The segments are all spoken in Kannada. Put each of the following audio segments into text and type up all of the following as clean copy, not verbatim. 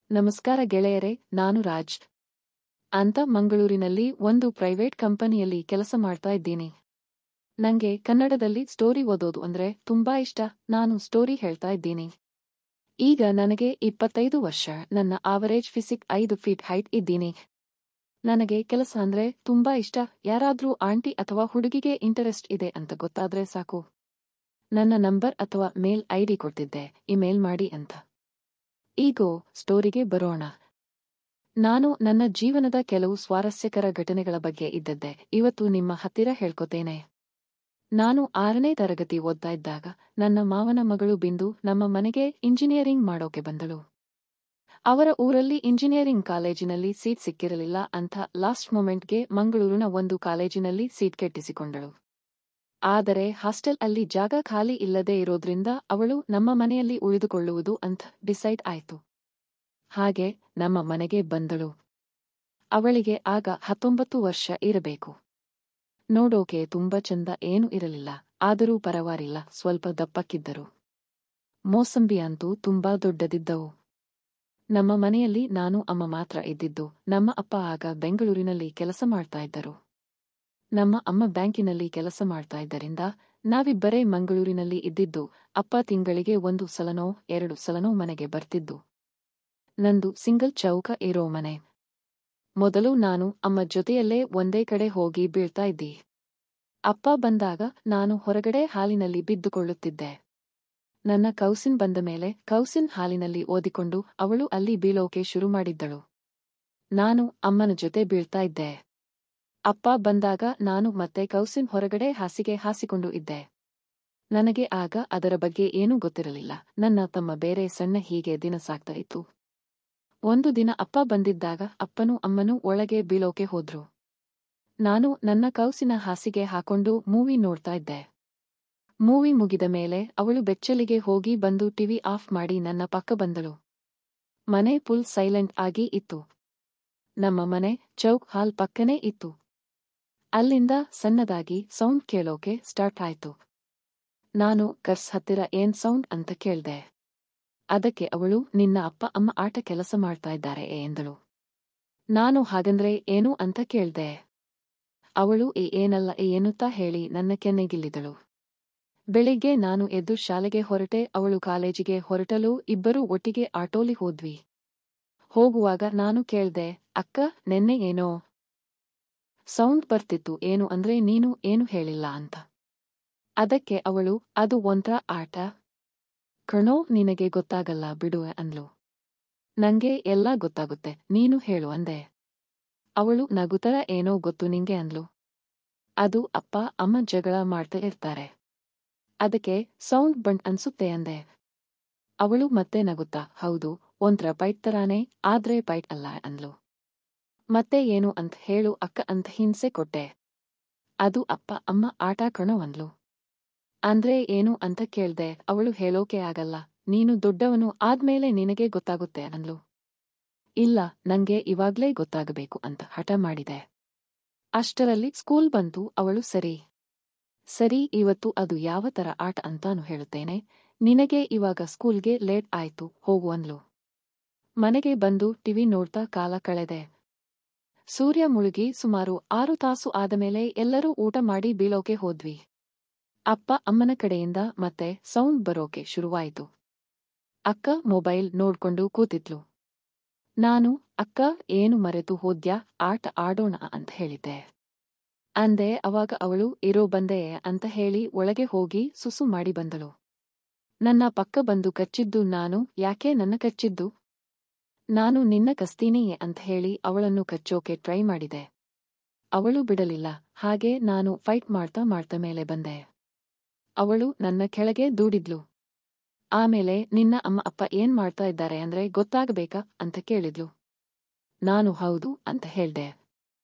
ನಮಸ್ಕಾರ ಗೆಳೆಯರೇ, ನಾನು ರಾಜ್ ಅಂತ ಮಂಗಳೂರಿನಲ್ಲಿ ಒಂದು ಪ್ರೈವೇಟ್ ಕಂಪನಿಯಲ್ಲಿ ಕೆಲಸ ಮಾಡ್ತಾ ಇದ್ದೀನಿ. ನಂಗೆ ಕನ್ನಡದಲ್ಲಿ ಸ್ಟೋರಿ ಓದೋದು ಅಂದ್ರೆ ತುಂಬಾ ಇಷ್ಟ. ನಾನು ಸ್ಟೋರಿ ಹೇಳ್ತಾ ಇದ್ದೀನಿ. ಈಗ ನನಗೆ 25 ವರ್ಷ. ನನ್ನ ಆವರೇಜ್ ಫಿಸಿಕ್ 5 ಫೀಟ್ ಹೈಟ್ ಇದ್ದೀನಿ. ನನಗೆ ಕೆಲಸ ಅಂದ್ರೆ ತುಂಬಾ ಇಷ್ಟ. ಯಾರಾದ್ರೂ ಆಂಟಿ ಅಥವಾ ಹುಡುಗಿಗೆ ಇಂಟರೆಸ್ಟ್ ಇದೆ ಅಂತ ಗೊತ್ತಾದ್ರೆ ಸಾಕು, ನನ್ನ ನಂಬರ್ ಅಥವಾ ಮೇಲ್ ಐಡಿ ಕೊಡ್ತಿದ್ದೆ, ಇಮೇಲ್ ಮಾಡಿ ಅಂತ. ಈಗೋ ಸ್ಟೋರಿಗೆ ಬರೋಣ. ನಾನು ನನ್ನ ಜೀವನದ ಕೆಲವು ಸ್ವಾರಸ್ಯಕರ ಘಟನೆಗಳ ಬಗ್ಗೆ ಇದ್ದದ್ದೆ ಇವತ್ತು ನಿಮ್ಮ ಹತ್ತಿರ ಹೇಳ್ಕೊತೇನೆ. ನಾನು 6ನೇ ತರಗತಿ ಓದ್ತಾ ಇದ್ದಾಗ ನನ್ನ ಮಾವನ ಮಗಳು ಬಿಂದು ನಮ್ಮ ಮನೆಗೆ ಇಂಜಿನಿಯರಿಂಗ್ ಮಾಡೋಕೆ ಬಂದಳು. ಅವರ ಊರಲ್ಲಿ ಇಂಜಿನಿಯರಿಂಗ್ ಕಾಲೇಜಿನಲ್ಲಿ ಸೀಟ್ ಸಿಕ್ಕಿರಲಿಲ್ಲ ಅಂತ ಲಾಸ್ಟ್ ಮೊಮೆಂಟ್ಗೆ ಮಂಗಳೂರಿನ ಒಂದು ಕಾಲೇಜಿನಲ್ಲಿ ಸೀಟ್ ಕೆಟ್ಟಿಸಿಕೊಂಡಳು. ಆದರೆ ಹಾಸ್ಟೆಲ್ ಅಲ್ಲಿ ಜಾಗ ಖಾಲಿ ಇಲ್ಲದೇ ಇರೋದ್ರಿಂದ ಅವಳು ನಮ್ಮ ಮನೆಯಲ್ಲಿ ಉಳಿದುಕೊಳ್ಳುವುದು ಅಂತ ಡಿಸೈಡ್ ಆಯ್ತು. ಹಾಗೆ ನಮ್ಮ ಮನೆಗೆ ಬಂದಳು. ಅವಳಿಗೆ ಆಗ 19 ವರ್ಷ ಇರಬೇಕು. ನೋಡೋಕೆ ತುಂಬಾ ಚಂದ ಏನೂ ಇರಲಿಲ್ಲ, ಆದರೂ ಪರವಾಗಿಲ್ಲ, ಸ್ವಲ್ಪ ದಪ್ಪಕ್ಕಿದ್ದರು. ಮೋಸಂಬಿ ಅಂತೂ ತುಂಬಾ ದೊಡ್ಡದಿದ್ದವು. ನಮ್ಮ ಮನೆಯಲ್ಲಿ ನಾನು ಅಮ್ಮ ಮಾತ್ರ ಇದ್ದಿದ್ದು. ನಮ್ಮ ಅಪ್ಪ ಆಗ ಬೆಂಗಳೂರಿನಲ್ಲಿ ಕೆಲಸ ಮಾಡ್ತಾ ಇದ್ದರು. ನಮ್ಮ ಅಮ್ಮ ಬ್ಯಾಂಕಿನಲ್ಲಿ ಕೆಲಸ ಮಾಡ್ತಾ ಇದ್ದರಿಂದ ನಾವಿಬ್ಬರೇ ಮಂಗಳೂರಿನಲ್ಲಿ ಇದ್ದಿದ್ದು. ಅಪ್ಪ ತಿಂಗಳಿಗೆ 1 ಸಲನೋ 2 ಸಲನೋ ಮನೆಗೆ ಬರ್ತಿದ್ದು. ನಂದು ಸಿಂಗಲ್ ಚೌಕ ಇರೋ ಮನೆ. ಮೊದಲು ನಾನು ಅಮ್ಮ ಜೊತೆಯಲ್ಲೇ ಒಂದೇ ಕಡೆ ಹೋಗಿ ಬೀಳ್ತಾ ಇದ್ದಿ. ಅಪ್ಪ ಬಂದಾಗ ನಾನು ಹೊರಗಡೆ ಹಾಲಿನಲ್ಲಿ ಬಿದ್ದುಕೊಳ್ಳುತ್ತಿದ್ದೆ. ನನ್ನ ಕೌಸಿನ್ ಬಂದ ಮೇಲೆ ಕೌಸಿನ್ ಹಾಲಿನಲ್ಲಿ ಓದಿಕೊಂಡು ಅವಳು ಅಲ್ಲಿ ಬೀಳೋಕೆ ಶುರು ಮಾಡಿದ್ದಳು. ನಾನು ಅಮ್ಮನ ಜೊತೆ ಬೀಳ್ತಾ ಇದ್ದೆ. ಅಪ್ಪ ಬಂದಾಗ ನಾನು ಮತ್ತೆ ಕೌಸಿನ್ ಹೊರಗಡೆ ಹಾಸಿಗೆ ಹಾಸಿಕೊಂಡು ಇದ್ದೆ. ನನಗೆ ಆಗ ಅದರ ಬಗ್ಗೆ ಏನೂ ಗೊತ್ತಿರಲಿಲ್ಲ. ನನ್ನ ತಮ್ಮ ಬೇರೆ ಸಣ್ಣ ಹೀಗೆ ದಿನ ಸಾಗ್ತಾ ಇತ್ತು. ಒಂದು ದಿನ ಅಪ್ಪ ಬಂದಿದ್ದಾಗ ಅಪ್ಪನೂ ಅಮ್ಮನೂ ಒಳಗೆ ಬೀಳೋಕೆ ಹೋದ್ರು. ನಾನು ನನ್ನ ಕೌಸಿನ ಹಾಸಿಗೆ ಹಾಕೊಂಡು ಮೂವಿ ನೋಡ್ತಾ ಇದ್ದೆ. ಮೂವಿ ಮುಗಿದ ಮೇಲೆ ಅವಳು ಬೆಚ್ಚಲಿಗೆ ಹೋಗಿ ಬಂದು ಟಿವಿ ಆಫ್ ಮಾಡಿ ನನ್ನ ಪಕ್ಕ ಬಂದಳು. ಮನೆ ಫುಲ್ ಸೈಲೆಂಟ್ ಆಗಿ ಇತ್ತು. ನಮ್ಮ ಮನೆ ಚೌಕ್ ಹಾಲ್ ಪಕ್ಕನೇ ಇತ್ತು. ಅಲ್ಲಿಂದ ಸಣ್ಣದಾಗಿ ಸೌಂಡ್ ಕೇಳೋಕೆ ಸ್ಟಾರ್ಟ್ ಆಯ್ತು. ನಾನು ಕರ್ಸ್ ಹತ್ತಿರ ಏನ್ ಸೌಂಡ್ ಅಂತ ಕೇಳ್ದೆ. ಅದಕ್ಕೆ ಅವಳು ನಿನ್ನ ಅಪ್ಪ ಅಮ್ಮ ಆಟ ಕೆಲಸ ಮಾಡ್ತಾ ಇದ್ದಾರೆ ಎಂದಳು. ನಾನು ಹಾಗಂದ್ರೆ ಏನು ಅಂತ ಕೇಳ್ದೆ. ಅವಳು ಏನಲ್ಲ ಎನ್ನುತ್ತಾ ಹೇಳಿ ನನ್ನ ಕೆನ್ನೆಗಿಲ್ಲಿದಳು. ಬೆಳಿಗ್ಗೆ ನಾನು ಎದ್ದು ಶಾಲೆಗೆ ಹೊರಟೆ, ಅವಳು ಕಾಲೇಜಿಗೆ ಹೊರಟಲು. ಇಬ್ಬರೂ ಒಟ್ಟಿಗೆ ಆಟೋಲಿ ಹೋದ್ವಿ. ಹೋಗುವಾಗ ನಾನು ಕೇಳ್ದೆ, ಅಕ್ಕ ನೆನ್ನೆ ಏನೋ ಸೌಂಡ್ ಬರ್ತಿತ್ತು, ಏನು ಅಂದ್ರೆ ನೀನು ಏನು ಹೇಳಿಲ್ಲ ಅಂತ. ಅದಕ್ಕೆ ಅವಳು ಅದು ಒಂಥರ ಆಟ ಕಣೋ, ನಿನಗೆ ಗೊತ್ತಾಗಲ್ಲ ಬಿಡು ಅಂದ್ಲು. ನಂಗೆ ಎಲ್ಲ ಗೊತ್ತಾಗುತ್ತೆ, ನೀನು ಹೇಳು ಅಂದೆ. ಅವಳು ನಗುತ್ತರ ಏನೋ ಗೊತ್ತು ನಿಂಗೆ ಅಂದ್ಲು. ಅದು ಅಪ್ಪ ಅಮ್ಮ ಜಗಳ ಮಾಡ್ತಾ ಇರ್ತಾರೆ, ಅದಕ್ಕೆ ಸೌಂಡ್ ಬಂಡ್ ಅನ್ಸುತ್ತೆ ಅಂದೆ. ಅವಳು ಮತ್ತೆ ನಗುತ್ತಾ ಹೌದು, ಒಂಥರ ಪೈಟ್ ತರಾನೇ, ಆದ್ರೆ ಪೈಟ್ ಅಲ್ಲ ಅಂದ್ಲು. ಮತ್ತೆ ಏನು ಅಂತ ಹೇಳು ಅಕ್ಕ ಅಂತ ಹಿಂಸೆ ಕೊಟ್ಟೆ. ಅದು ಅಪ್ಪ ಅಮ್ಮ ಆಟ ಕಣೋ ಅಂದ್ಲು. ಅಂದ್ರೆ ಏನು ಅಂತ ಕೇಳ್ದೆ. ಅವಳು ಹೇಳೋಕೆ ಆಗಲ್ಲ, ನೀನು ದೊಡ್ಡವನು ಆದ್ಮೇಲೆ ನಿನಗೆ ಗೊತ್ತಾಗುತ್ತೆ ಅಂದ್ಲು. ಇಲ್ಲ, ನಂಗೆ ಇವಾಗ್ಲೇ ಗೊತ್ತಾಗಬೇಕು ಅಂತ ಹಠ ಮಾಡಿದೆ. ಅಷ್ಟರಲ್ಲಿ ಸ್ಕೂಲ್ ಬಂತು. ಅವಳು ಸರಿ ಇವತ್ತು ಅದು ಯಾವ ತರ ಆಟ ಅಂತಾನು ಹೇಳುತ್ತೇನೆ ನಿನಗೆ, ಇವಾಗ ಸ್ಕೂಲ್ಗೆ ಲೇಟ್ ಆಯ್ತು ಹೋಗು ಅಂದ್ಲು. ಮನೆಗೆ ಬಂದು ಟಿವಿ ನೋಡ್ತಾ ಕಾಲ ಕಳೆದೆ. ಸೂರ್ಯ ಮುಳುಗಿ ಸುಮಾರು 6 ತಾಸು ಆದಮೇಲೆ ಎಲ್ಲರೂ ಊಟ ಮಾಡಿ ಬೀಳೋಕೆ ಹೋದ್ವಿ. ಅಪ್ಪ ಅಮ್ಮನ ಕಡೆಯಿಂದ ಮತ್ತೆ ಸೌಂಡ್ ಬರೋಕೆ ಶುರುವಾಯಿತು. ಅಕ್ಕ ಮೊಬೈಲ್ ನೋಡ್ಕೊಂಡು ಕೂತಿದ್ಲು. ನಾನು ಅಕ್ಕ ಏನು ಮರೆತು ಹೋದ್ಯಾ, ಆಟ ಆಡೋಣ ಅಂತ ಹೇಳಿದ್ದೆ ಅಂದೆ. ಅವಾಗ ಅವಳು ಇರೋ ಬಂದೆ ಅಂತ ಹೇಳಿ ಒಳಗೆ ಹೋಗಿ ಸುಸು ಮಾಡಿ ಬಂದಳು. ನನ್ನ ಪಕ್ಕ ಬಂದು ಕಚ್ಚಿದ್ದು ನಾನು. ಯಾಕೆ ನನ್ನ ಕಚ್ಚಿದ್ದು? ನಾನು ನಿನ್ನ ಕಸ್ತೀನಿ ಅಂತ ಹೇಳಿ ಅವಳನ್ನು ಕಚ್ಚೋಕೆ ಟ್ರೈ ಮಾಡಿದೆ. ಅವಳು ಬಿಡಲಿಲ್ಲ. ಹಾಗೆ ನಾನು ಫೈಟ್ ಮಾಡ್ತಾ ಮೇಲೆ ಬಂದೆ. ಅವಳು ನನ್ನ ಕೆಳಗೆ ದೂಡಿದ್ಲು. ಆಮೇಲೆ ನಿನ್ನ ಅಮ್ಮ ಅಪ್ಪ ಏನ್ ಮಾಡ್ತಾ ಇದ್ದಾರೆ ಅಂದ್ರೆ ಗೊತ್ತಾಗಬೇಕಾ ಅಂತ ಕೇಳಿದ್ಲು. ನಾನು ಹೌದು ಅಂತ ಹೇಳ್ದೆ.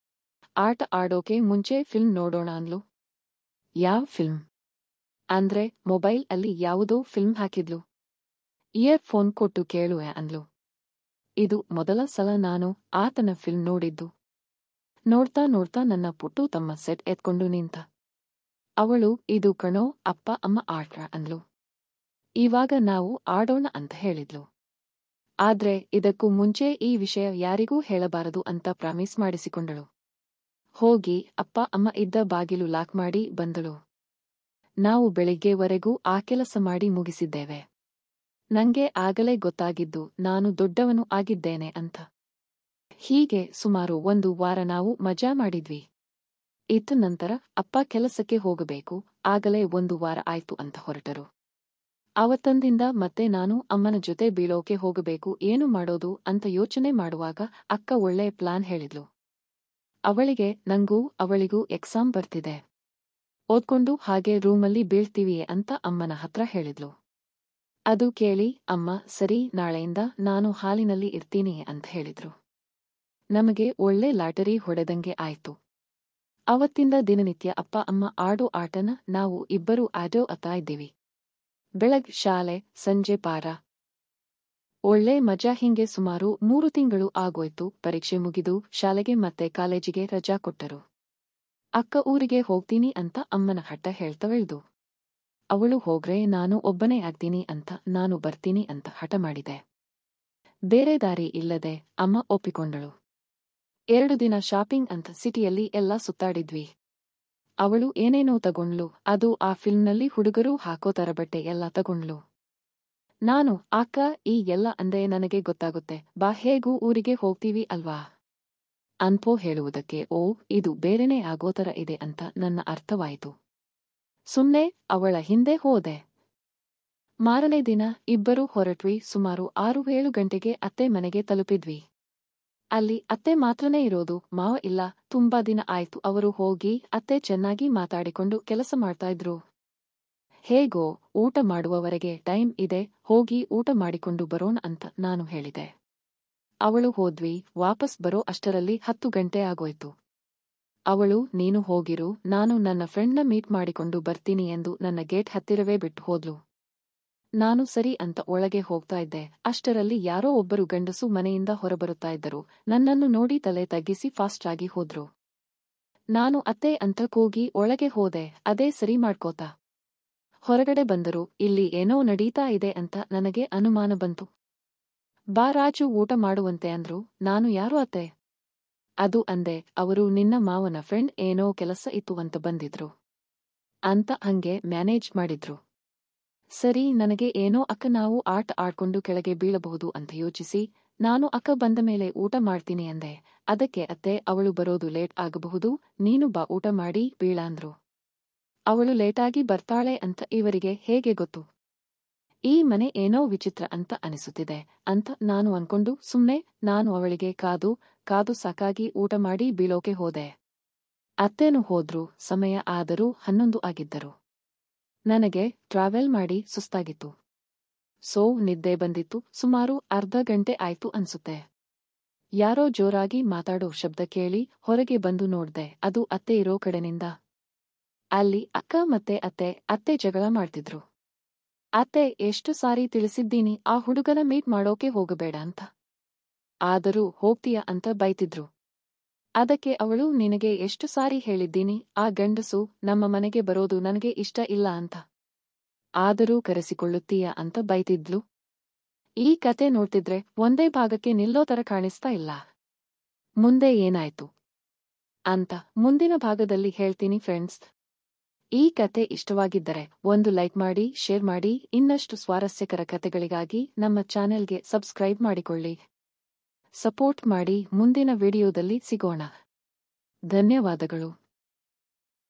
ಆಟ ಆಡೋಕೆ ಮುಂಚೆ ಫಿಲ್ಮ್ ನೋಡೋಣ ಅಂದ್ಲು. ಯಾವ್ ಫಿಲ್ಮ್ ಅಂದ್ರೆ ಮೊಬೈಲ್ ಅಲ್ಲಿ ಯಾವುದೋ ಫಿಲ್ಮ್ ಹಾಕಿದ್ಲು. ಇಯರ್ ಫೋನ್ ಕೊಟ್ಟು ಕೇಳುವೆ ಅಂದ್ಲು. ಇದು ಮೊದಲ ಸಲ ನಾನು ಆತನ ಫಿಲ್ಮ್ ನೋಡಿದ್ದು. ನೋಡ್ತಾ ನನ್ನ ಪುಟ್ಟು ತಮ್ಮ ಸೆಟ್ ಎತ್ಕೊಂಡು ನಿಂತ. ಅವಳು ಇದು ಕಣೋ ಅಪ್ಪ ಅಮ್ಮ ಆಟ ಅಂದ್ಲು. ಇವಾಗ ನಾವು ಆಡೋಣ ಅಂತ ಹೇಳಿದ್ಲು. ಆದ್ರೆ ಇದಕ್ಕೂ ಮುಂಚೆ ಈ ವಿಷಯ ಯಾರಿಗೂ ಹೇಳಬಾರದು ಅಂತ ಪ್ರಾಮಿಸ್ ಮಾಡಿಸಿಕೊಂಡಳು. ಹೋಗಿ ಅಪ್ಪ ಅಮ್ಮ ಇದ್ದ ಬಾಗಿಲು ಲಾಕ್ ಮಾಡಿ ಬಂದಳು. ನಾವು ಬೆಳಿಗ್ಗೆವರೆಗೂ ಆ ಕೆಲಸ ಮಾಡಿ ಮುಗಿಸಿದ್ದೇವೆ. ನಂಗೆ ಆಗಲೇ ಗೊತ್ತಾಗಿದ್ದು ನಾನು ದೊಡ್ಡವನು ಆಗಿದ್ದೇನೆ ಅಂತ. ಹೀಗೆ ಸುಮಾರು 1 ವಾರ ನಾವು ಮಜಾ ಮಾಡಿದ್ವಿ. ಇತ್ತ ನಂತರ ಅಪ್ಪ ಕೆಲಸಕ್ಕೆ ಹೋಗಬೇಕು, ಆಗಲೇ 1 ವಾರ ಆಯ್ತು ಅಂತ ಹೊರಟರು. ಅವತ್ತಂದಿಂದ ಮತ್ತೆ ನಾನು ಅಮ್ಮನ ಜೊತೆ ಬೀಳೋಕೆ ಹೋಗಬೇಕು, ಏನು ಮಾಡೋದು ಅಂತ ಯೋಚನೆ ಮಾಡುವಾಗ ಅಕ್ಕ ಒಳ್ಳೆ ಪ್ಲಾನ್ ಹೇಳಿದ್ಲು. ನಂಗೂ ಅವಳಿಗೂ ಎಕ್ಸಾಮ್ ಬರ್ತಿದೆ. ಓದ್ಕೊಂಡು ಹಾಗೆ ರೂಮಲ್ಲಿ ಬೀಳ್ತೀವಿ ಅಂತ ಅಮ್ಮನ ಹತ್ರ ಹೇಳಿದ್ಲು. ಅದು ಕೇಳಿ ಅಮ್ಮ ಸರಿ ನಾಳೆಯಿಂದ ನಾನು ಹಾಲಿನಲ್ಲಿ ಇರ್ತೀನಿ ಅಂತ ಹೇಳಿದ್ರು. ನಮಗೆ ಒಳ್ಳೆ ಲಾಟರಿ ಹೊಡೆದಂಗೆ ಆಯ್ತು. ಅವತ್ತಿಂದ ದಿನನಿತ್ಯ ಅಪ್ಪ ಅಮ್ಮ ಆಡೋ ಆಟನ ನಾವು ಇಬ್ಬರೂ ಆಡ್ತಾ ಇದ್ದೀವಿ. ಬೆಳಗ್ಗೆ ಶಾಲೆ, ಸಂಜೆ ಪಾರ. ಒಳ್ಳೆ ಮಜಾ. ಹಿಂಗೆ ಸುಮಾರು 3 ತಿಂಗಳು ಆಗೋಯ್ತು. ಪರೀಕ್ಷೆ ಮುಗಿದು ಶಾಲೆಗೆ ಮತ್ತೆ ಕಾಲೇಜಿಗೆ ರಜಾ ಕೊಟ್ಟರು. ಅಕ್ಕ ಊರಿಗೆ ಹೋಗ್ತೀನಿ ಅಂತ ಅಮ್ಮನ ಹಠ ಹೇಳ್ತವಳ್ದು. ಅವಳು ಹೋಗ್ರೆ ನಾನು ಒಬ್ಬನೇ ಆಗ್ತೀನಿ ಅಂತ ನಾನು ಬರ್ತೀನಿ ಅಂತ ಹಠ ಮಾಡಿದೆ. ಬೇರೆ ದಾರಿ ಇಲ್ಲದೆ ಅಮ್ಮ ಒಪ್ಪಿಕೊಂಡಳು. 2 ದಿನ ಶಾಪಿಂಗ್ ಅಂತ ಸಿಟಿಯಲ್ಲಿ ಎಲ್ಲ ಸುತ್ತಾಡಿದ್ವಿ. ಅವಳು ಏನೇನೋ ತಗೊಂಡ್ಲು, ಅದು ಆ ಫಿಲ್ಮ್ನಲ್ಲಿ ಹುಡುಗರು ಹಾಕೋ ತರಬಟ್ಟೆ ಎಲ್ಲ ತಗೊಂಡ್ಲು. ನಾನು ಅಕ್ಕ ಈ ಎಲ್ಲ ಅಂದೆ ನನಗೆ ಗೊತ್ತಾಗುತ್ತೆ, ಬಾ ಹೇಗೂ ಊರಿಗೆ ಹೋಗ್ತೀವಿ ಅಲ್ವಾ ಅನ್ಪೋ ಹೇಳುವುದಕ್ಕೆ ಓ ಇದು ಬೇರೆನೇ ಆಗೋತರ ಇದೆ ಅಂತ ನನ್ನ ಅರ್ಥವಾಯಿತು. ಸುಮ್ನೆ ಅವಳ ಹಿಂದೆ ಹೋದೆ. ಮಾರನೇ ದಿನ ಇಬ್ಬರೂ ಹೊರಟ್ವಿ. ಸುಮಾರು 6-7 ಗಂಟೆಗೆ ಅತ್ತೆ ಮನೆಗೆ ತಲುಪಿದ್ವಿ. ಅಲ್ಲಿ ಅತ್ತೆ ಮಾತ್ರನೇ ಇರೋದು, ಮಾವ ಇಲ್ಲ. ತುಂಬಾ ದಿನ ಆಯ್ತು ಅವರು ಹೋಗಿ. ಅತ್ತೆ ಚೆನ್ನಾಗಿ ಮಾತಾಡಿಕೊಂಡು ಕೆಲಸ ಮಾಡ್ತಾ ಇದ್ರು. ಹೇಗೋ ಊಟ ಮಾಡುವವರೆಗೆ ಟೈಮ್ ಇದೆ, ಹೋಗಿ ಊಟ ಮಾಡಿಕೊಂಡು ಬರೋಣ ಅಂತ ನಾನು ಹೇಳಿದೆ. ಅವಳು ಹೋದ್ವಿ. ವಾಪಸ್ ಬರೋ ಅಷ್ಟರಲ್ಲಿ 10 ಗಂಟೆ ಆಗೋಯ್ತು. ಅವಳು ನೀನು ಹೋಗಿರು, ನಾನು ನನ್ನ ಫ್ರೆಂಡ್ನ ಮೀಟ್ ಮಾಡಿಕೊಂಡು ಬರ್ತೀನಿ ಎಂದು ನನ್ನ ಗೇಟ್ ಹತ್ತಿರವೇ ಬಿಟ್ಟು ಹೋದ್ಲು. ನಾನು ಸರಿ ಅಂತ ಒಳಗೆ ಹೋಗ್ತಾ ಇದ್ದೆ. ಅಷ್ಟರಲ್ಲಿ ಯಾರೋ ಒಬ್ಬರು ಗಂಡಸು ಮನೆಯಿಂದ ಹೊರಬರುತ್ತಾ ಇದ್ದರು. ನನ್ನನ್ನು ನೋಡಿ ತಲೆ ತಗ್ಗಿಸಿ ಫಾಸ್ಟ್ ಆಗಿ ಹೋದ್ರು. ನಾನು ಅತ್ತೆ ಅಂತ ಕೂಗಿ ಒಳಗೆ ಹೋದೆ. ಅದೇ ಸರಿ ಮಾಡ್ಕೋತಾ ಹೊರಗಡೆ ಬಂದರು. ಇಲ್ಲಿ ಏನೋ ನಡೀತಾ ಇದೆ ಅಂತ ನನಗೆ ಅನುಮಾನ ಬಂತು. ಬಾ ರಾಜು ಊಟ ಮಾಡುವಂತೆ ಅಂದ್ರು. ನಾನು ಯಾರು ಅತ್ತೆ? ಅದು ಅಂದೆ. ಅವರು ನಿನ್ನ ಮಾವನ ಫ್ರೆಂಡ್, ಏನೋ ಕೆಲಸ ಇತ್ತು ಅಂತ ಬಂದಿದ್ರು ಅಂತ ಹಂಗೆ ಮ್ಯಾನೇಜ್ ಮಾಡಿದ್ರು. ಸರಿ ನನಗೆ ಏನೋ ಅಕ್ಕ ನಾವು ಆಟ ಆಡ್ಕೊಂಡು ಕೆಳಗೆ ಬೀಳಬಹುದು ಅಂತ ಯೋಚಿಸಿ ನಾನು ಅಕ್ಕ ಬಂದ ಮೇಲೆ ಊಟ ಮಾಡ್ತೀನಿ ಅಂದೆ. ಅದಕ್ಕೆ ಅತ್ತೆ ಅವಳು ಬರೋದು ಲೇಟ್ ಆಗಬಹುದು, ನೀನು ಬಾ ಊಟ ಮಾಡಿ ಬೀಳ ಅಂದ್ರು. ಅವಳು ಲೇಟಾಗಿ ಬರ್ತಾಳೆ ಅಂತ ಇವರಿಗೆ ಹೇಗೆ ಗೊತ್ತು? ಈ ಮನೆ ಏನೋ ವಿಚಿತ್ರ ಅಂತ ಅನಿಸುತ್ತಿದೆ ಅಂತ ನಾನು ಅನ್ಕೊಂಡು ಸುಮ್ನೆ ನಾನು ಅವಳಿಗೆ ಕಾದು ಸಾಕಾಗಿ ಊಟ ಮಾಡಿ ಬೀಳೋಕೆ ಹೋದೆ. ಅತ್ತೇನು ಹೋದ್ರು. ಸಮಯ ಆದರೂ 11 ಆಗಿದ್ದರು. ನನಗೆ ಟ್ರಾವೆಲ್ ಮಾಡಿ ಸುಸ್ತಾಗಿತ್ತು. ನಿದ್ದೆ ಬಂದಿತ್ತು. ಸುಮಾರು ಅರ್ಧ ಗಂಟೆ ಆಯ್ತು ಅನ್ಸುತ್ತೆ. ಯಾರೋ ಜೋರಾಗಿ ಮಾತಾಡೋ ಶಬ್ದ ಕೇಳಿ ಹೊರಗೆ ಬಂದು ನೋಡ್ದೆ. ಅದು ಅತ್ತೆ ಇರೋ ಕಡೆನಿಂದ. ಅಲ್ಲಿ ಅಕ್ಕ ಮತ್ತೆ ಅತ್ತೆ ಜಗಳ ಮಾಡ್ತಿದ್ರು. ಅತ್ತೆ ಎಷ್ಟು ಸಾರಿ ತಿಳಿಸಿದ್ದೀನಿ ಆ ಹುಡುಗನ ಮೀಟ್ ಮಾಡೋಕೆ ಹೋಗಬೇಡ ಅಂತ, ಆದರೂ ಹೋಗ್ತೀಯ ಅಂತ ಬೈತಿದ್ರು. ಅದಕ್ಕೆ ಅವಳು ನಿನಗೆ ಎಷ್ಟು ಸಾರಿ ಹೇಳಿದ್ದೀನಿ ಆ ಗಂಡಸು ನಮ್ಮ ಮನೆಗೆ ಬರೋದು ನನಗೆ ಇಷ್ಟ ಇಲ್ಲ ಅಂತ, ಆದರೂ ಕರೆಸಿಕೊಳ್ಳುತ್ತೀಯ ಅಂತ ಬೈತಿದ್ಲು. ಈ ಕತೆ ನೋಡ್ತಿದ್ರೆ ಒಂದೇ ಭಾಗಕ್ಕೆ ನಿಲ್ಲೋ ತರ ಕಾಣಿಸ್ತಾ ಇಲ್ಲ. ಮುಂದೆ ಏನಾಯ್ತು ಅಂತ ಮುಂದಿನ ಭಾಗದಲ್ಲಿ ಹೇಳ್ತೀನಿ ಫ್ರೆಂಡ್ಸ್. ಈ ಕತೆ ಇಷ್ಟವಾಗಿದ್ದರೆ ಒಂದು ಲೈಕ್ ಮಾಡಿ, ಶೇರ್ ಮಾಡಿ. ಇನ್ನಷ್ಟು ಸ್ವಾರಸ್ಯಕರ ಕತೆಗಳಿಗಾಗಿ ನಮ್ಮ ಚಾನೆಲ್ಗೆ ಸಬ್ಸ್ಕ್ರೈಬ್ ಮಾಡಿಕೊಳ್ಳಿ. ಸಪೋರ್ಟ್ ಮಾಡಿ. ಮುಂದಿನ ವಿಡಿಯೋದಲ್ಲಿ ಸಿಗೋಣ. ಧನ್ಯವಾದಗಳು.